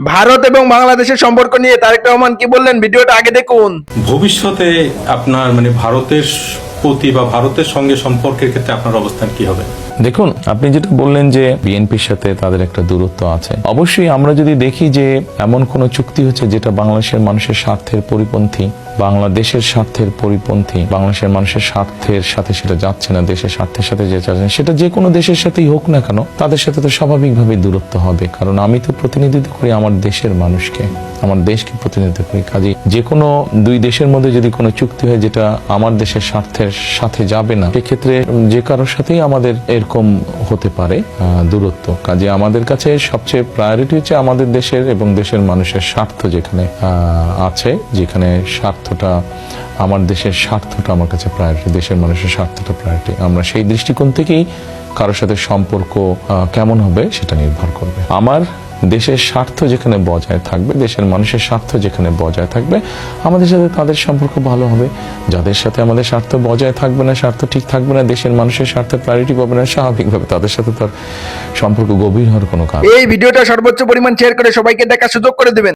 ভারত এবং বাংলাদেশের সম্পর্ক নিয়ে তারেক রহমান কি বললেন, ভিডিওটা আগে দেখুন। ভবিষ্যতে আপনার ভারতের প্রতি বা ভারতের সঙ্গে সম্পর্কের ক্ষেত্রে আপনার অবস্থান কি হবে? দেখুন, আপনি যেটা বললেন যে বিএনপির সাথে তাদের একটা দূরত্ব আছে, অবশ্যই আমরা যদি দেখি যে এমন কোন চুক্তি হচ্ছে যেটা বাংলাদেশের মানুষের স্বার্থের পরিপন্থী, বাংলাদেশের স্বার্থের পরিপন্থী, বাংলাদেশের মানুষের স্বার্থের সাথে সেটা যাচ্ছে না, দেশের স্বার্থের সাথে যে যাচ্ছে না, সেটা যে কোনো দেশের সাথেই হোক না কেন, তাদের সাথে তো স্বাভাবিকভাবেই দূরত্ব হবে। কারণ আমি তো প্রতিনিধিত্ব করি আমার দেশের মানুষকে, আমার দেশকে প্রতিনিধিত্ব করি। কাজে যে কোনো দুই দেশের মধ্যে যদি কোনো চুক্তি হয় যেটা আমার দেশের স্বার্থের সাথে যাবে না, সেক্ষেত্রে যে কারোর সাথেই আমাদের এরকম হতে পারে দূরত্ব। কাজে আমাদের কাছে সবচেয়ে প্রায়োরিটি হচ্ছে আমাদের দেশের এবং দেশের মানুষের স্বার্থ যেখানে আছে, যেখানে স্বার্থটা আমার দেশের স্বার্থটা আমার কাছে প্রায়োরিটি, দেশের মানুষের স্বার্থটা প্রায়োরিটি। আমরা সেই দৃষ্টিকোণ থেকেই কারোর সাথে সম্পর্ক কেমন হবে সেটা নির্ভর করবে। আমার দেশের স্বার্থ যেখানে বজায় থাকবে, দেশের মানুষের স্বার্থ যেখানে বজায় থাকবে, আমাদের সাথে তাদের সম্পর্ক ভালো হবে। যাদের সাথে আমাদের স্বার্থ বজায় থাকবে না, স্বার্থ ঠিক থাকবে না, দেশের মানুষের স্বার্থে প্রায়োরিটি পাবে না, স্বাভাবিকভাবে তাদের সাথে তার সম্পর্ক গভীর হওয়ার কোনো কারণ। এই ভিডিওটা সর্বোচ্চ পরিমাণ শেয়ার করে সবাইকে দেখার সুযোগ করে দিবেন।